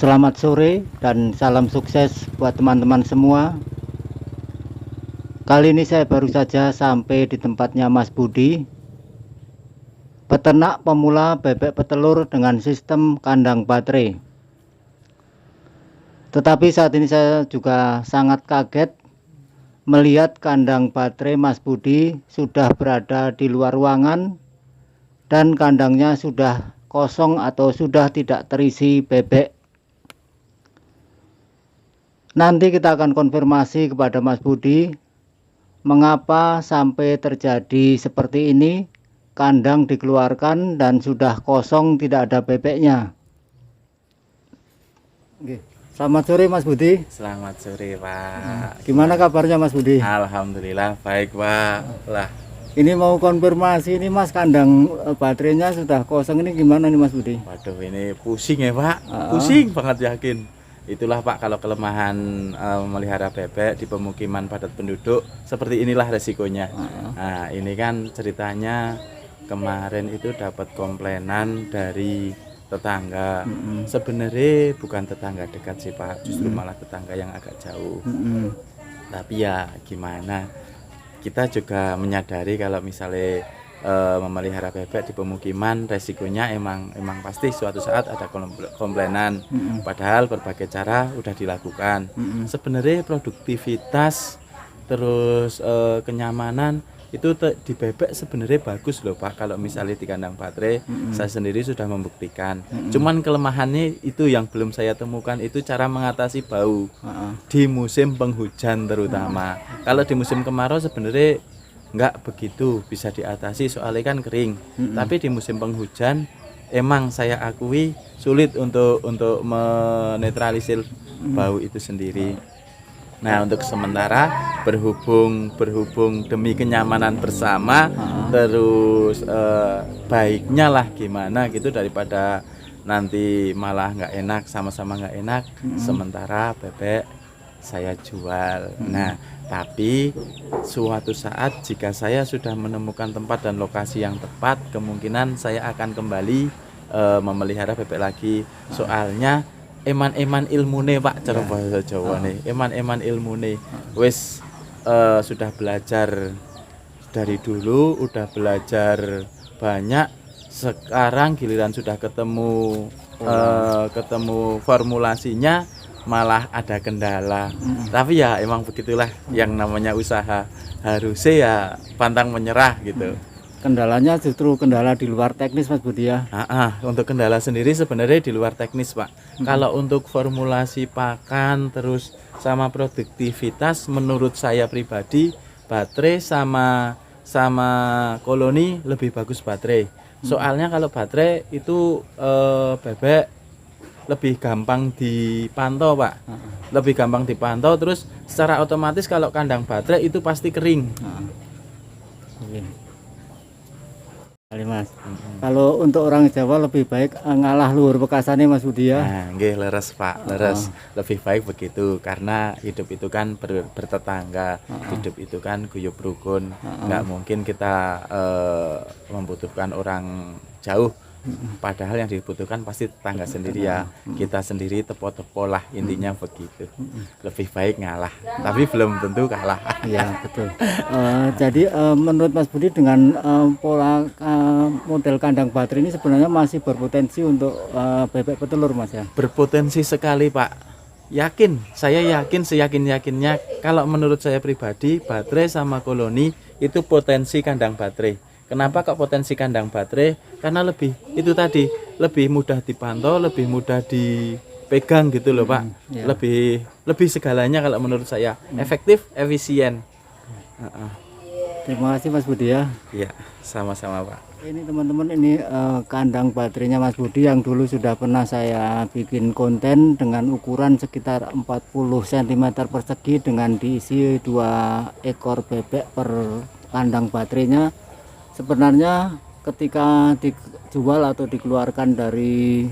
Selamat sore dan salam sukses buat teman-teman semua. Kali ini saya baru saja sampai di tempatnya Mas Budi, peternak pemula bebek petelur dengan sistem kandang baterai. Tetapi saat ini saya juga sangat kaget melihat kandang baterai Mas Budi sudah berada di luar ruangan dan kandangnya sudah kosong atau sudah tidak terisi bebek. Nanti kita akan konfirmasi kepada Mas Budi mengapa sampai terjadi seperti ini, kandang dikeluarkan dan sudah kosong, tidak ada bebeknya. Selamat sore Mas Budi. Selamat sore Pak. Gimana kabarnya Mas Budi? Alhamdulillah baik Pak. Lah, Ini mau konfirmasi ini Mas, kandang baterainya sudah kosong, ini gimana nih Mas Budi? waduh ini pusing ya Pak. Pusing banget yakin. Itulah Pak, kalau kelemahan memelihara bebek di pemukiman padat penduduk seperti inilah resikonya. Nah, ini kan ceritanya kemarin itu dapat komplainan dari tetangga. Sebenarnya bukan tetangga dekat sih Pak, justru malah tetangga yang agak jauh. Tapi ya gimana, kita juga menyadari kalau misalnya memelihara bebek di pemukiman resikonya emang pasti suatu saat ada komplainan. Padahal berbagai cara udah dilakukan. Sebenarnya produktivitas terus kenyamanan itu di bebek sebenarnya bagus loh Pak. Kalau misalnya di kandang baterai, saya sendiri sudah membuktikan. Cuman kelemahannya itu yang belum saya temukan, itu cara mengatasi bau di musim penghujan terutama. Kalau di musim kemarau sebenarnya nggak begitu bisa diatasi, soalnya kan kering. Tapi di musim penghujan emang saya akui sulit untuk menetralisir bau itu sendiri. Nah, untuk sementara berhubung demi kenyamanan bersama, terus baiknya lah gimana gitu, daripada nanti malah nggak enak, sama-sama nggak enak. Sementara bebek saya jual. Nah, tapi suatu saat jika saya sudah menemukan tempat dan lokasi yang tepat, kemungkinan saya akan kembali memelihara bebek lagi. Soalnya eman-eman ilmune Pak, cara bahasa Jawa nih. Eman-eman ilmune. Wis sudah belajar dari dulu, udah belajar banyak. Sekarang giliran sudah ketemu formulasinya, malah ada kendala. Tapi ya emang begitulah yang namanya usaha, harusnya ya pantang menyerah gitu. Kendalanya justru kendala di luar teknis Mas Budi ya? Untuk kendala sendiri sebenarnya di luar teknis Pak. Kalau untuk formulasi pakan terus sama produktivitas, menurut saya pribadi baterai sama koloni lebih bagus baterai. Soalnya kalau baterai itu bebek lebih gampang dipantau Pak, lebih gampang dipantau, terus secara otomatis kalau kandang baterai itu pasti kering. Kali Mas, kalau untuk orang Jawa lebih baik ngalah luhur bekasane Mas Budi ya? Nah, nggih, leres Pak, leres. Lebih baik begitu, karena hidup itu kan bertetangga, hidup itu kan guyub rukun. Nggak mungkin kita membutuhkan orang jauh. Padahal yang dibutuhkan pasti tetangga sendiri ya. Kita sendiri tepo-tepo lah, intinya begitu. Lebih baik ngalah, tapi belum tentu kalah. Iya betul. Jadi menurut Mas Budi dengan pola model kandang baterai ini sebenarnya masih berpotensi untuk bebek petelur Mas ya? Berpotensi sekali Pak. Saya yakin seyakin-yakinnya, kalau menurut saya pribadi, baterai sama koloni itu potensi kandang baterai. Kenapa kok potensi kandang baterai? Karena lebih mudah dipantau, lebih mudah dipegang gitu loh Pak. Lebih segalanya kalau menurut saya, efektif, efisien. Terima kasih Mas Budi ya. Iya, sama-sama Pak. Ini teman-teman, ini kandang baterainya Mas Budi yang dulu sudah pernah saya bikin konten dengan ukuran sekitar 40 cm persegi dengan diisi 2 ekor bebek per kandang baterainya. Sebenarnya ketika dijual atau dikeluarkan dari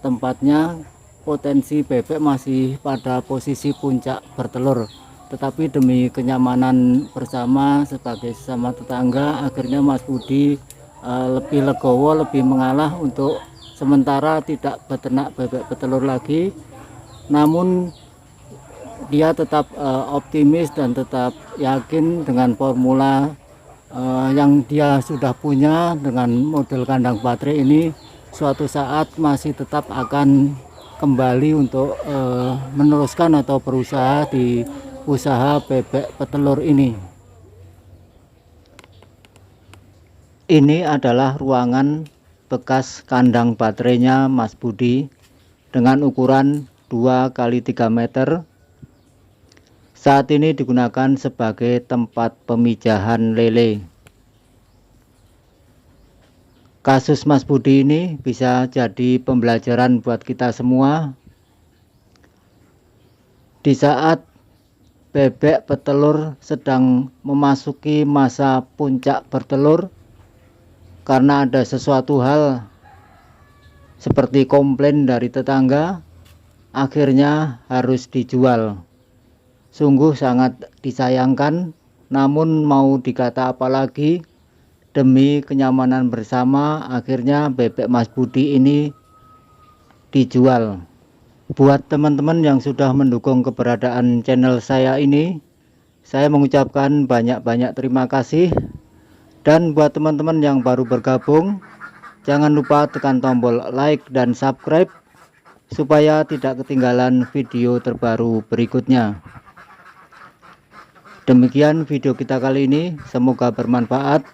tempatnya, potensi bebek masih pada posisi puncak bertelur. Tetapi demi kenyamanan bersama sebagai sesama tetangga, akhirnya Mas Budi lebih legowo, lebih mengalah untuk sementara tidak beternak bebek petelur lagi, namun dia tetap optimis dan tetap yakin dengan formula yang dia sudah punya dengan model kandang baterai ini suatu saat masih tetap akan kembali untuk meneruskan atau berusaha di usaha bebek petelur ini. Ini adalah ruangan bekas kandang baterainya Mas Budi dengan ukuran 2 kali 3 meter. Saat ini digunakan sebagai tempat pemijahan lele. Kasus Mas Budi ini bisa jadi pembelajaran buat kita semua. Di saat bebek petelur sedang memasuki masa puncak bertelur, karena ada sesuatu hal seperti komplain dari tetangga, akhirnya harus dijual. Sungguh sangat disayangkan, namun mau dikata apa lagi, demi kenyamanan bersama akhirnya bebek Mas Budi ini dijual. Buat teman-teman yang sudah mendukung keberadaan channel saya ini, saya mengucapkan banyak-banyak terima kasih. Dan buat teman-teman yang baru bergabung, jangan lupa tekan tombol like dan subscribe supaya tidak ketinggalan video terbaru berikutnya. Demikian video kita kali ini, semoga bermanfaat.